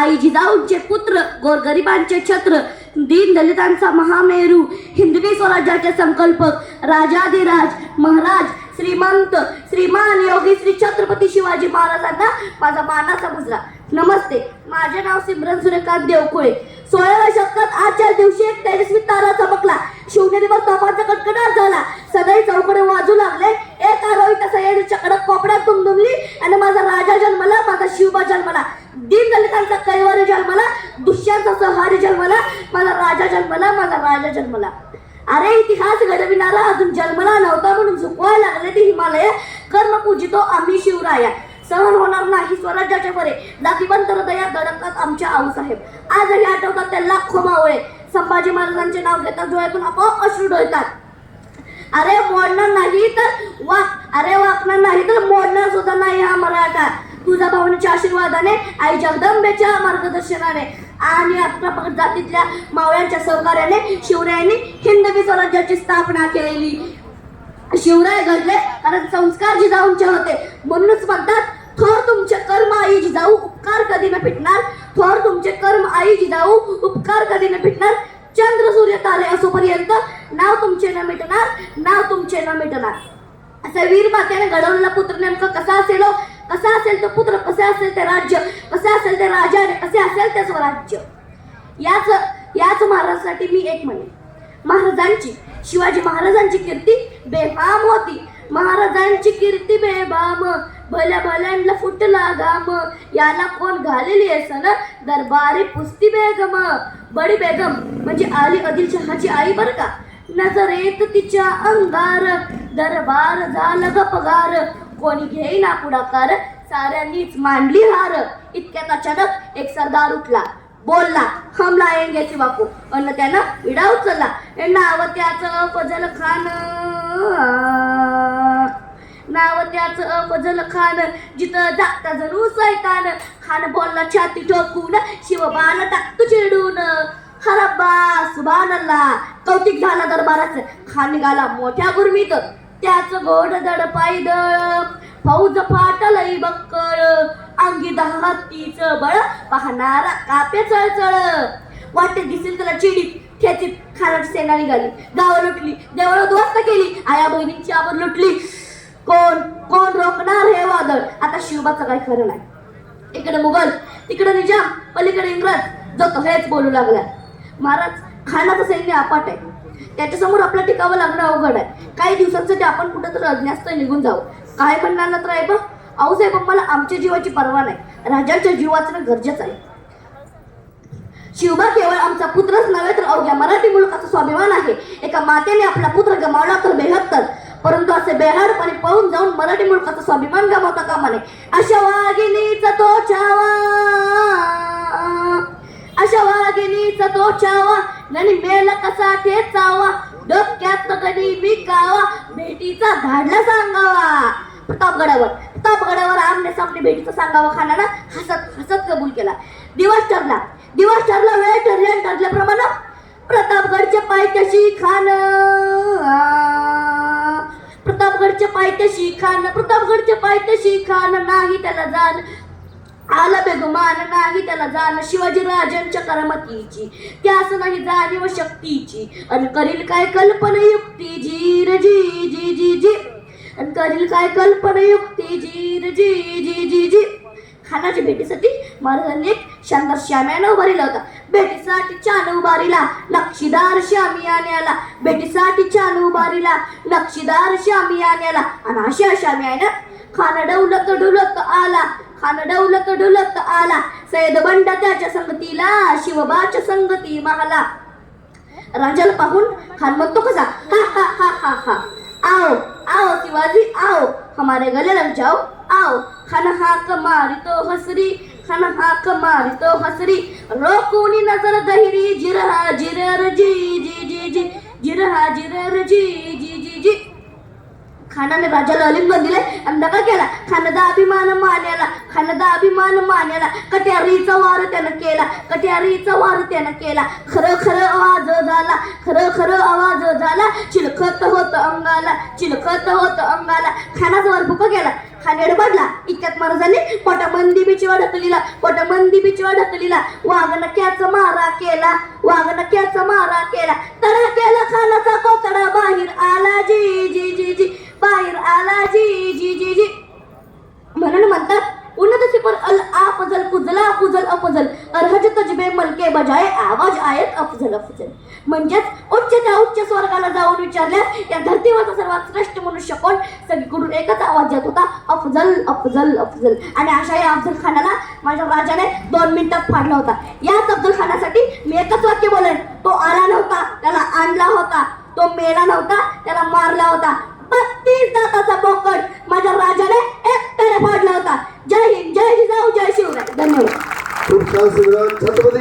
आई जिजाऊंचे पुत्र, गोरगरिबांचे छत्र, दीन दलितांचा महामेरू, हिंदवी स्वराज्याचे संकल्पक, राजाधिराज महाराज श्रीमंत श्रीमान योगी श्री छत्रपती शिवाजी महाराजांना माझा मानाचा मुजरा. नमस्ते, माझे नाव सिमरन सूर्यकांत देवकुळे. 16व्या शतकात आजच्या दिवशी एक तेजस्वी तारा चमकला. शिवनेरीवर तोफांचा कडकडाट झाला. सदैव चौकडे वाजू लागले. एक आरोही सह्याद्रीच्या कडक कोपऱ्यात दुमदुमली आणि माझा राजा जन्मला, माझा शिवबा जन्मला. दीन दलितांचा कैवारी जन्मला, दुष्यांचा संहारी जन्मला, माझा राजा जन्मला, माझा राजा जन्मला. अरे इतिहास घडविणारा अजून जन्मला नव्हता म्हणून झुकवायला लागले ते हिमालय. कर्म पूजितो आम्ही शिवराया. सहन होणार नाही स्वराज्याचे बरे. जातीवंत हृदयात धडकतात आमच्या आऊसाहेब. आजही आठवतात ते लाखो मावळे. संभाजी महाराजांचे नाव घेतात डोळ्यातून आपोआप अश्रू डोळतात. अरे मोडणार नाही तर वाकणार नाही तर मोडणार सुद्धा नाही हा मराठा. तुझ्या भावनेच्या आशीर्वादाने, आई जगदंबेच्या मार्गदर्शनाने आणि आपल्या जातीतल्या मावळ्यांच्या सहकार्याने शिवरायांनी हिंदवी स्वराज्याची स्थापना केली. शिवराय घडले कारण संस्कार जिजाऊंचे होते. म्हणूनच म्हणतात, थोर तुमचे कर्म आई जिजाऊ, उपकार कधी न फिटणार. थोर तुमचे कर्म आई जिजाऊ, उपकार कधी न फिटणार. चंद्र सूर्य तारे असोपर्यंत नाव तुमचे न मिटणार, नाव तुमचे न मिटणार. असं वीर मातेने घडवलेला पुत्र नेमकं कसा असेल, कसा असेल तो पुत्र, कसे असेल ते राज्य, कसे असेल ते राजा आणि कसे असेल ते स्वराज्य. याच महाराजांसाठी मी एक म्हणेन, महाराजांची, शिवाजी महाराजांची कीर्ती बेफाम होती. महाराजांची कीर्ती बेबाम, भल्या भल्यांना फुटला घाम. याला कोण घालेली असन, दरबारी पुस्ती बेगम. बडी बेगम म्हणजे आली आदिलशहाची आई बरं का. नजरेत तिच्या अंगार, दरबार झाला गपगार. कोणी घेईना पुढाकार, साऱ्यांनीच मांडली हार. इतक्यात अचानक एक सरदार उठला, बोलला, हम लाएंगे सिवा को. अन्न त्यानं विडा उचलला. नाव त्याचं फजल खान, नाव त्याचं फजल खान. जिथं जागता जणू सैतान. खान बोलला छाती ठोकून, शिवबाला टाकतो चिरडून. हरब्बा सुभानल्लाह. कौतिक झाला दरबाराचं. खान निघाला मोठ्या गुरमीत. त्याचं घोड दड पायदळ, फौज फाटलई बक्कळ. अंगी 10 हत्तीचं बळ, पाहणारा कापे चळचळ. वाटेत दिसेल त्याला चिडीत खेचीत खानाची सेना निघाली. गावं लुटली, देवळं उद्ध्वस्त केली, आया बहिणींची आवर लुटली. कोण रोखणार हे वादळ. आता शिवबाचं काही खरं नाही. इकडे मुघल, तिकडे निजाम, पलीकडे इंग्रज. जो तो हेच बोलू लागला. महाराज, खानाचं सैन्य अपाट आहे. त्याच्यासमोर आपलं टिकावं लागणं अवघड आहे. काही दिवसांसाठी आपण कुठेतरी अज्ञास्त निघून जाऊ. काय म्हणणार ना तर आहे बा, आऊसाहेब मला आमच्या जीवाची पर्वा नाही. राजांच्या जीवाचं गरजेचं आहे. शिवबा केवळ आमचा पुत्रच नव्हे तर अवघ्या मराठी मुलकाचा स्वाभिमान आहे. एका मातेने आपला पुत्र गमावला तर बेहत्तर, परंतु असे बेहाडपणे पळून जाऊन मराठी मुलकाचा स्वाभिमान गमावता कामा नये. अशा वाघिणीचा तो छावा, अशा वाघिणीचा तो छावा. गणी मेला कसा ठेचावा, डोक्यात गणी विकावा. भेटीचा धाडला सांगावा. प्रतापगडावर आमने सामने भेटीचा सांगावा. खानानं हसत हसत कबूल केला. दिवस ठरला, वेळ ठरल्याप्रमाणे प्रतापगडच्या पायथ्याशी खान, प्रतापगडच्या पायथ्याशी खान. नाही त्याला जाण आला बेगुमान, नाही त्याला जाण शिवाजी राजांच्या करामतीची. त्यास नाही जाणीव शक्तीची. अन करील काय कल्पना युक्ती जी जी जी जी जी. अन करील काय कल्पना युक्ती जी जी जी जी जी. खानाच्या भेटीसाठी महाराजांनी एक शानदार शामियाना उभारिला होता. भेटीसाठी छान उभारिला नक्षीदार शामियाना आला. भेटीसाठी छान उभारिला नक्षीदार शामियाना आला. आणि अशा शामियाना खान डौलत आला. सैद बंडा त्याच्या संगतीला, शिवबाच्या संगती महाला. राजाला पाहून खान म्हणतो कसा, हा हा हा हा हा. आओ आओ शिवाजी आओ, हमारे गले लग जाओ आओ. खान हाक मारितो हसरी, खान हाक मारितो हसरी. रोकुनी नजर गहिरी, जिरहा जिरर जी जी जी जी, जिरहा जिरर जी जी जी जी. खानाने राजाला आलिंगन दिले आणि दगा केला. खानदा अभिमान मान्याला. कट्यारीचा वार त्यानं केला. खरं आवाज झाला. चिलखत होत अंगाला. खानाचा वर भुक गेला. हा नेडबडला. इतक्यात महाराजांनी पोटामंदी बिचवा ढकलीला, पोटामंदी बिचवा ढकलीला. वाघनक्याचा मारा केला, वाघनक्याचा मारा केला. तडा केला खानाचा कोतडा, बाहेर आला जी जी जी जी, बाहेर आला जी जी जी जी. म्हणून म्हणतात उन्नत सिपर अल आफजल कुजला कुजल अफजल, अरहज तजबे मलके बजाय आवाज आयत अफजल अफजल. म्हणजेच उच्च त्या उच्च स्वर्गाला जाऊन विचारल्यास या धर्तीवरचा सर्वात श्रेष्ठ मनुष्य कोण, सगळीकडून एकच आवाज येत होता, अफजल अफजल अफजल. आणि अशा या अफजल खानाला माझ्या राजाने 2 मिनिटात फाडला होता. याच अफजल खानासाठी मी एकच वाक्य बोलेन, तो आला नव्हता त्याला आणला होता, तो मेला नव्हता त्याला मारला होता. 32 दाताचा बोकड माझ्या राजाने एकट्याने फाडला होता. जय हिंद, जय जिजाऊ, जय शिवराय. धन्यवाद. खूप छान सुंदर छत्रपती